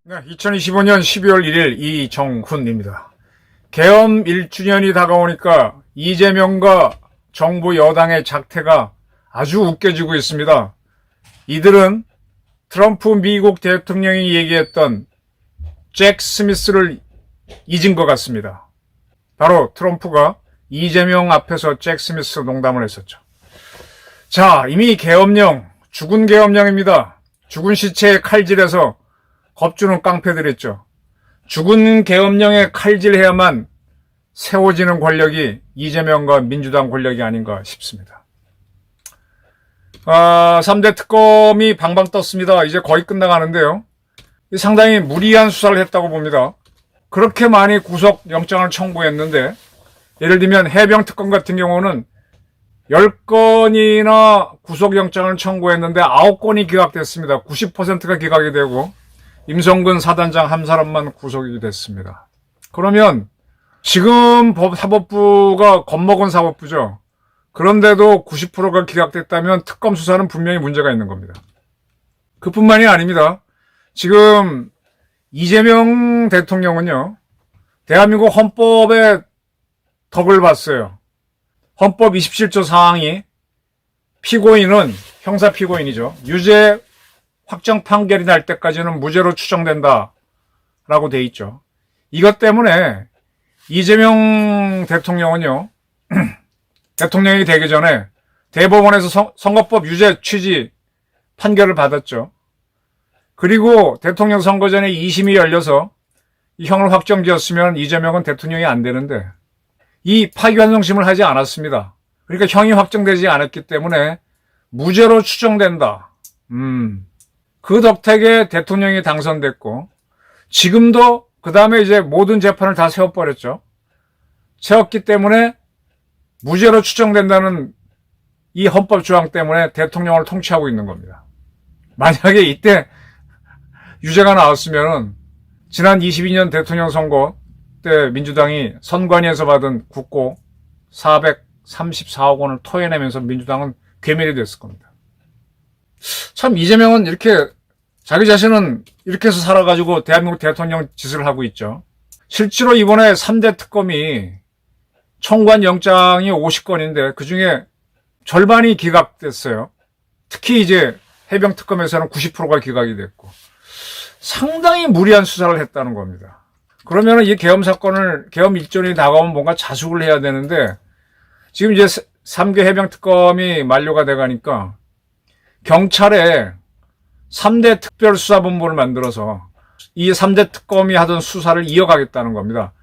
네, 2025년 12월 1일 이정훈입니다. 계엄 1주년이 다가오니까 이재명과 정부 여당의 작태가 아주 웃겨지고 있습니다. 이들은 트럼프 미국 대통령이 얘기했던 잭 스미스를 잊은 것 같습니다. 바로 트럼프가 이재명 앞에서 잭 스미스 농담을 했었죠. 자, 이미 계엄령, 죽은 계엄령입니다. 죽은 시체에 칼질해서 겁주는 깡패들했죠. 죽은 계엄령에 칼질해야만 세워지는 권력이 이재명과 민주당 권력이 아닌가 싶습니다. 3대 특검이 방방 떴습니다. 이제 거의 끝나가는데요. 상당히 무리한 수사를 했다고 봅니다. 그렇게 많이 구속영장을 청구했는데, 예를 들면 해병특검 같은 경우는 10건이나 구속영장을 청구했는데 9건이 기각됐습니다. 90%가 기각이 되고 임성근 사단장 한 사람만 구속이 됐습니다. 그러면 지금 사법부가 겁먹은 사법부죠. 그런데도 90%가 기각됐다면 특검 수사는 분명히 문제가 있는 겁니다. 그뿐만이 아닙니다. 지금 이재명 대통령은요, 대한민국 헌법의 덕을 봤어요. 헌법 27조 사항이 피고인은 형사 피고인이죠. 유죄 확정 판결이 날 때까지는 무죄로 추정된다라고 돼 있죠. 이것 때문에 이재명 대통령은요, 대통령이 되기 전에 대법원에서 선거법 유죄 취지 판결을 받았죠. 그리고 대통령 선거 전에 2심이 열려서 이 형을 확정지었으면 이재명은 대통령이 안 되는데 이 파기환송심을 하지 않았습니다. 그러니까 형이 확정되지 않았기 때문에 무죄로 추정된다. 그 덕택에 대통령이 당선됐고 지금도 그 다음에 이제 모든 재판을 다 세워버렸죠. 세웠기 때문에 무죄로 추정된다는 이 헌법 조항 때문에 대통령을 통치하고 있는 겁니다. 만약에 이때 유죄가 나왔으면은 지난 22년 대통령 선거 때 민주당이 선관위에서 받은 국고 434억 원을 토해내면서 민주당은 괴멸이 됐을 겁니다. 참 이재명은 이렇게 자기 자신은 이렇게 해서 살아가지고 대한민국 대통령 짓을 하고 있죠. 실제로 이번에 3대 특검이 청구한 영장이 50건인데 그중에 절반이 기각됐어요. 특히 이제 해병특검에서는 90%가 기각이 됐고 상당히 무리한 수사를 했다는 겁니다. 그러면 이 계엄 사건을 계엄 일전이 다가오면 뭔가 자숙을 해야 되는데 지금 이제 3개 해병특검이 만료가 돼가니까 경찰에 3대 특별수사본부를 만들어서 이 3대 특검이 하던 수사를 이어가겠다는 겁니다.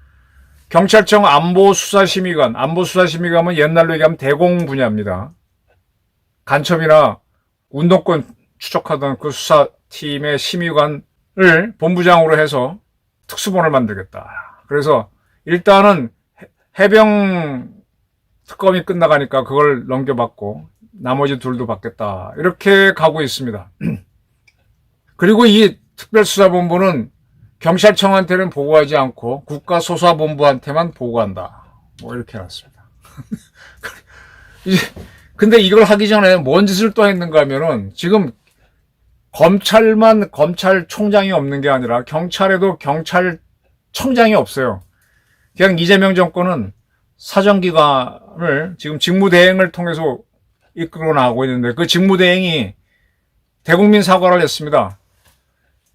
경찰청 안보수사심의관, 안보수사심의관은 옛날로 얘기하면 대공 분야입니다. 간첩이나 운동권 추적하던 그 수사팀의 심의관을 본부장으로 해서 특수본을 만들겠다. 그래서 일단은 해병 특검이 끝나가니까 그걸 넘겨받고 나머지 둘도 받겠다. 이렇게 가고 있습니다. 그리고 이 특별수사본부는 경찰청한테는 보고하지 않고 국가소사본부한테만 보고한다. 뭐 이렇게 해놨습니다. 근데 이걸 하기 전에 뭔 짓을 또 했는가 하면은 지금 검찰만 검찰총장이 없는 게 아니라 경찰에도 경찰청장이 없어요. 그냥 이재명 정권은 사정기관을 지금 직무대행을 통해서 이끌어 나가고 있는데 그 직무대행이 대국민 사과를 했습니다.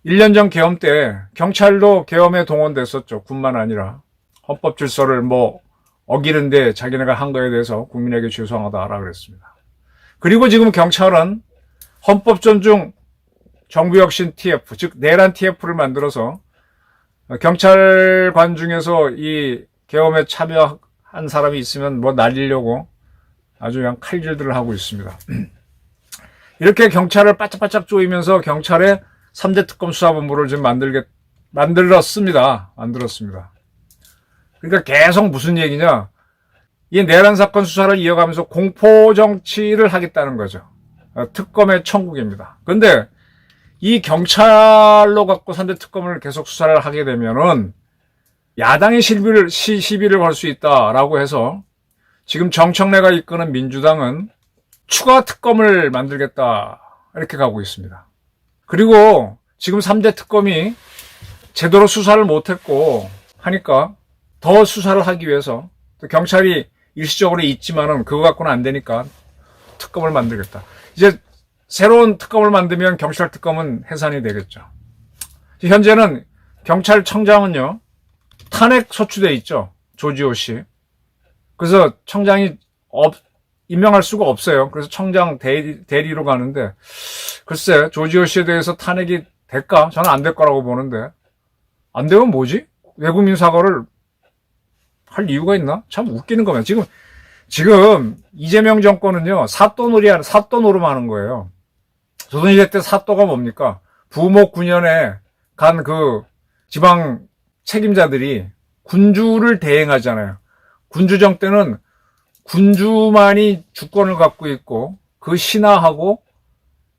1년 전 계엄 때 경찰도 계엄에 동원됐었죠. 군만 아니라 헌법 질서를 어기는데 자기네가 한 거에 대해서 국민에게 죄송하다라 그랬습니다. 그리고 지금 경찰은 헌법 존중 정부혁신 TF, 즉 내란 TF를 만들어서 경찰관 중에서 이 계엄에 참여한 사람이 있으면 날리려고 아주 그냥 칼질들을 하고 있습니다. 이렇게 경찰을 바짝바짝 조이면서 경찰의 3대 특검 수사본부를 지금 만들었습니다. 그러니까 계속 무슨 얘기냐. 이 내란 사건 수사를 이어가면서 공포 정치를 하겠다는 거죠. 특검의 천국입니다. 근데 이 경찰로 갖고 3대 특검을 계속 수사를 하게 되면은 야당이 시비를 걸 수 있다라고 해서 지금 정청래가 이끄는 민주당은 추가 특검을 만들겠다 이렇게 가고 있습니다. 그리고 지금 3대 특검이 제대로 수사를 못했고 하니까 더 수사를 하기 위해서 또 경찰이 일시적으로 있지만은 그거 갖고는 안 되니까 특검을 만들겠다. 이제 새로운 특검을 만들면 경찰 특검은 해산이 되겠죠. 현재는 경찰청장은요 탄핵 소추돼 있죠. 조지호 씨. 그래서 청장이 임명할 수가 없어요. 그래서 청장 대리로 가는데 글쎄 조지호 씨에 대해서 탄핵이 될까? 저는 안 될 거라고 보는데 안 되면 뭐지? 외국민 사과를 할 이유가 있나? 참 웃기는 겁니다. 지금 이재명 정권은요 사또 노름하는 거예요. 조선시대 때 사또가 뭡니까? 부목 9년에 간 그 지방 책임자들이 군주를 대행하잖아요. 군주정 때는 군주만이 주권을 갖고 있고 그 신하하고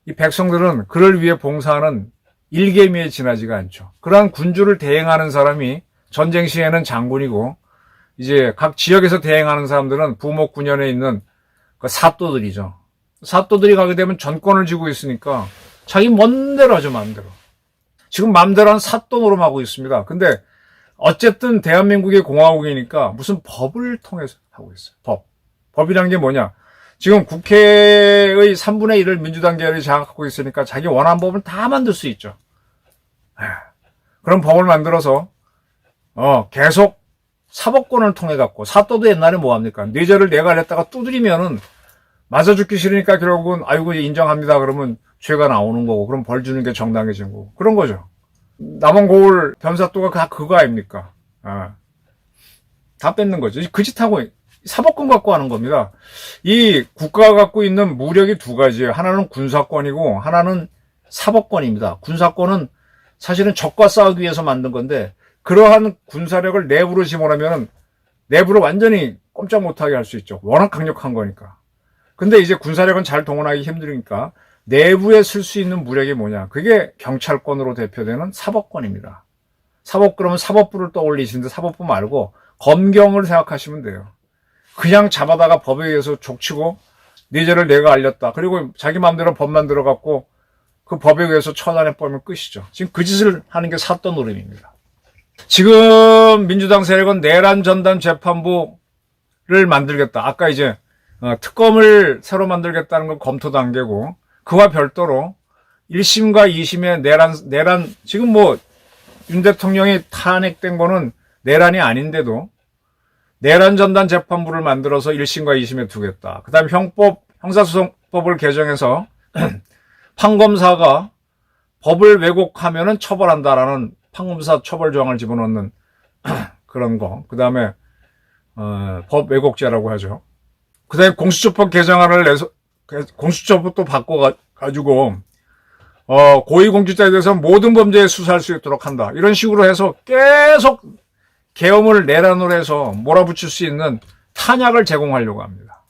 이 백성들은 그를 위해 봉사하는 일개미에 지나지가 않죠. 그러한 군주를 대행하는 사람이 전쟁 시에는 장군이고 이제 각 지역에서 대행하는 사람들은 부목 9년에 있는 그 사또들이죠. 사또들이 가게 되면 전권을 쥐고 있으니까 자기 멋대로 하죠, 마음대로. 지금 마음대로 한 사또 노름하고 있습니다. 근데 어쨌든 대한민국의 공화국이니까 무슨 법을 통해서 하고 있어요. 법이라는 게 뭐냐? 지금 국회의 3분의 1을 민주당 계열이 장악하고 있으니까 자기 원하는 법을 다 만들 수 있죠. 그런 법을 만들어서 계속 사법권을 통해 갖고 사또도 옛날에 뭐 합니까? 뇌절을 내가 했다가 두드리면은 맞아 죽기 싫으니까 결국은 아이고 인정합니다. 그러면 죄가 나오는 거고 그럼 벌 주는 게 정당해진 거고 그런 거죠. 남원 고을 변사또가 다 그거 아닙니까? 다 뺏는 거죠. 그 짓하고 사법권 갖고 하는 겁니다. 이 국가가 갖고 있는 무력이 두 가지예요. 하나는 군사권이고 하나는 사법권입니다. 군사권은 사실은 적과 싸우기 위해서 만든 건데 그러한 군사력을 내부로 집어넣으면 내부로 완전히 꼼짝 못하게 할 수 있죠. 워낙 강력한 거니까. 근데 이제 군사력은 잘 동원하기 힘드니까 내부에 쓸 수 있는 무력이 뭐냐? 그게 경찰권으로 대표되는 사법권입니다. 그러면 사법부를 떠올리시는데 사법부 말고 검경을 생각하시면 돼요. 그냥 잡아다가 법에 의해서 족치고 뇌절을 내가 알렸다. 그리고 자기 마음대로 법 만들어갖고 그 법에 의해서 처단해버리면 끝이죠. 지금 그 짓을 하는 게 사또 노름입니다. 지금 민주당 세력은 내란 전담 재판부를 만들겠다. 아까 이제 특검을 새로 만들겠다는 건 검토 단계고 그와 별도로 1심과 2심의 내란 지금 뭐 윤 대통령이 탄핵된 거는 내란이 아닌데도 내란 전담 재판부를 만들어서 1심과 2심에 두겠다. 그 다음 형사소송법을 개정해서 판검사가 법을 왜곡하면은 처벌한다라는 판검사 처벌 조항을 집어넣는 그런 거. 그 다음에 법 왜곡죄라고 하죠. 그 다음에 공수처법 개정안을 내서 공수처법도 바꿔가지고 고위공직자에 대해서 모든 범죄에 수사할 수 있도록 한다. 이런 식으로 해서 계속 계엄을 내란으로 해서 몰아붙일 수 있는 탄약을 제공하려고 합니다.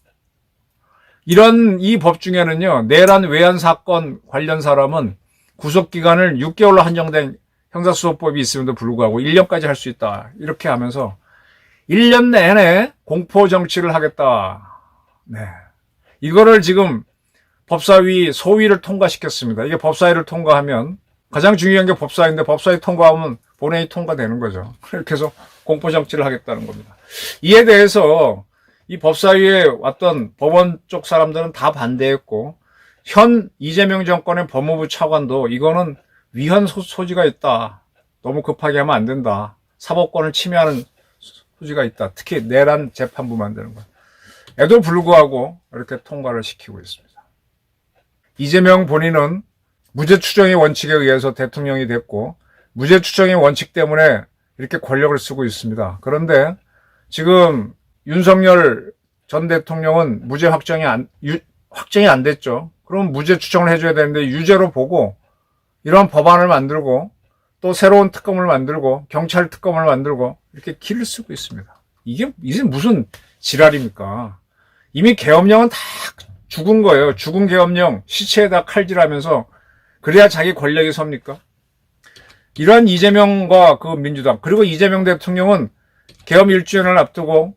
이 법 중에는요, 내란 외환 사건 관련 사람은 구속기간을 6개월로 한정된 형사수사법이 있음에도 불구하고 1년까지 할 수 있다. 이렇게 하면서 1년 내내 공포 정치를 하겠다. 네. 이거를 지금 법사위 소위를 통과시켰습니다. 이게 법사위를 통과하면 가장 중요한 게 법사위인데 법사위 통과하면 본회의 통과되는 거죠. 이렇게 해서 공포 정치를 하겠다는 겁니다. 이에 대해서 이 법사위에 왔던 법원 쪽 사람들은 다 반대했고 현 이재명 정권의 법무부 차관도 이거는 위헌 소지가 있다. 너무 급하게 하면 안 된다. 사법권을 침해하는 소지가 있다. 특히 내란 재판부 만드는 것. 에도 불구하고 이렇게 통과를 시키고 있습니다. 이재명 본인은 무죄 추정의 원칙에 의해서 대통령이 됐고 무죄 추정의 원칙 때문에 이렇게 권력을 쓰고 있습니다. 그런데 지금 윤석열 전 대통령은 무죄 확정이 안 됐죠. 그럼 무죄 추정을 해줘야 되는데 유죄로 보고 이런 법안을 만들고 또 새로운 특검을 만들고 경찰 특검을 만들고 이렇게 길을 쓰고 있습니다. 이게 무슨 지랄입니까? 이미 계엄령은 다 죽은 거예요. 죽은 계엄령 시체에다 칼질하면서 그래야 자기 권력이 섭니까? 이러한 이재명과 그 민주당, 그리고 이재명 대통령은 계엄 1주년을 앞두고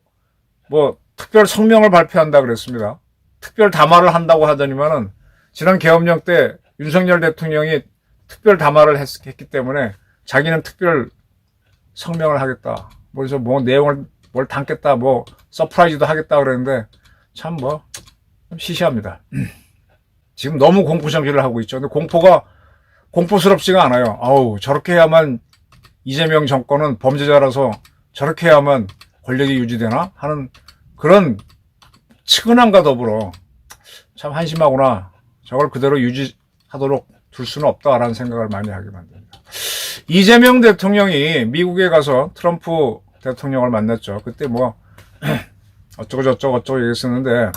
뭐 특별 성명을 발표한다 그랬습니다. 특별 담화를 한다고 하더니만은 지난 계엄령 때 윤석열 대통령이 특별 담화를 했기 때문에 자기는 특별 성명을 하겠다. 그래서 뭐 내용을 뭘 담겠다, 뭐 서프라이즈도 하겠다 그랬는데 참 뭐 시시합니다. 지금 너무 공포 정치를 하고 있죠. 근데 공포가 공포스럽지가 않아요. 아우, 저렇게 해야만 이재명 정권은 범죄자라서 저렇게 해야만 권력이 유지되나 하는 그런 측은함과 더불어 참 한심하구나. 저걸 그대로 유지하도록 둘 수는 없다라는 생각을 많이 하게 만듭니다. 이재명 대통령이 미국에 가서 트럼프 대통령을 만났죠. 그때 뭐 어쩌고 얘기했었는데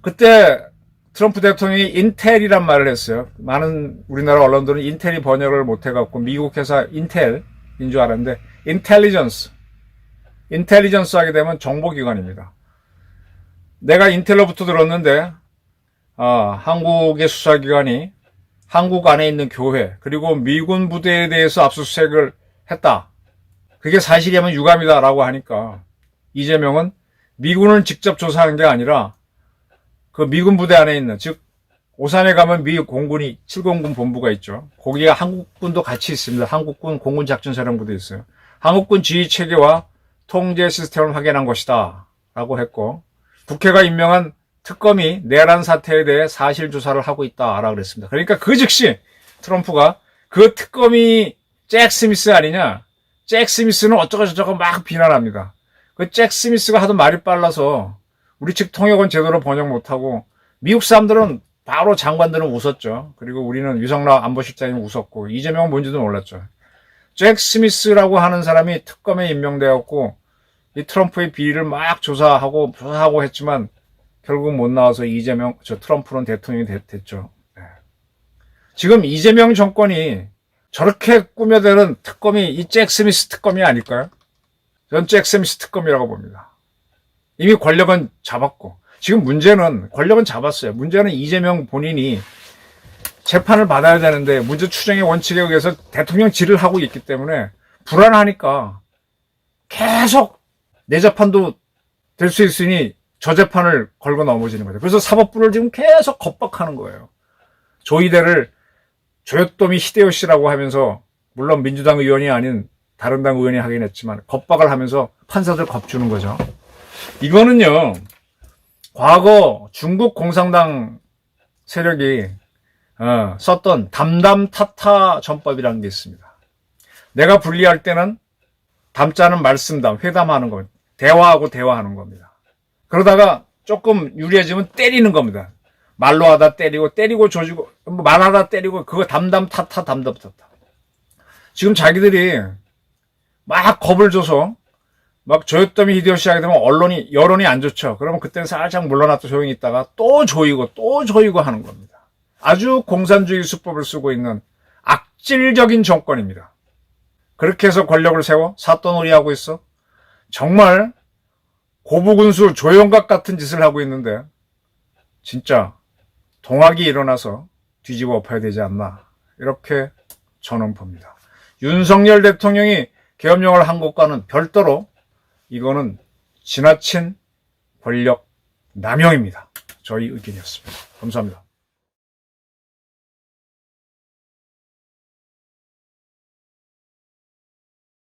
그때 트럼프 대통령이 인텔이란 말을 했어요. 많은 우리나라 언론들은 인텔이 번역을 못해갖고 미국 회사 인텔인 줄 알았는데 인텔리전스 하게 되면 정보기관입니다. 내가 인텔로부터 들었는데 한국의 수사기관이 한국 안에 있는 교회 그리고 미군 부대에 대해서 압수수색을 했다. 그게 사실이면 유감이다라고 하니까 이재명은 미군을 직접 조사한 게 아니라 그 미군 부대 안에 있는, 즉 오산에 가면 미 공군이 7공군 본부가 있죠. 거기에 한국군도 같이 있습니다. 한국군 공군작전사령부도 있어요. 한국군 지휘 체계와 통제 시스템을 확인한 것이다 라고 했고, 국회가 임명한 특검이 내란 사태에 대해 사실 조사를 하고 있다라고 그랬습니다. 그러니까 그 즉시 트럼프가 그 특검이 잭 스미스 아니냐, 잭 스미스는 어쩌고저쩌고 막 비난합니다. 그 잭 스미스가 하도 말이 빨라서 우리 측 통역은 제대로 번역 못하고 미국 사람들은 바로 장관들은 웃었죠. 그리고 우리는 유성락 안보실장이 웃었고 이재명은 뭔지도 몰랐죠. 잭 스미스라고 하는 사람이 특검에 임명되었고 이 트럼프의 비리를 막 조사하고 했지만 결국 못 나와서 트럼프는 대통령이 됐죠. 네. 지금 이재명 정권이 저렇게 꾸며대는 특검이 이 잭 스미스 특검이 아닐까요? 전 잭 스미스 특검이라고 봅니다. 이미 권력은 잡았고 지금 문제는 권력은 잡았어요. 문제는 이재명 본인이 재판을 받아야 되는데 문제 추정의 원칙에 의해서 대통령질을 하고 있기 때문에 불안하니까 계속 내 재판도 될 수 있으니 저 재판을 걸고 넘어지는 거죠. 그래서 사법부를 지금 계속 겁박하는 거예요. 조이대를 조요토미 히데요시라고 하면서 물론 민주당 의원이 아닌 다른 당 의원이 하긴 했지만 겁박을 하면서 판사들 겁주는 거죠. 이거는요, 과거 중국 공산당 세력이 썼던 담담타타 전법이라는 게 있습니다. 내가 불리할 때는 담자는 말씀담, 회담하는 겁니다. 대화하고 대화하는 겁니다. 그러다가 조금 유리해지면 때리는 겁니다. 말로 하다 때리고 조지고, 말하다 때리고, 그거 담담타타. 지금 자기들이 막 겁을 줘서 막 조요토미 히데요시 하게 되면 여론이 안 좋죠. 그러면 그때는 살짝 물러났다 조용히 있다가 또 조이고 하는 겁니다. 아주 공산주의 수법을 쓰고 있는 악질적인 정권입니다. 그렇게 해서 권력을 세워 사또놀이하고 있어. 정말 고부군수 조영각 같은 짓을 하고 있는데 진짜 동학이 일어나서 뒤집어 엎어야 되지 않나 이렇게 저는 봅니다. 윤석열 대통령이 계엄령을 한 것과는 별도로 이거는 지나친 권력 남용입니다. 저희 의견이었습니다. 감사합니다.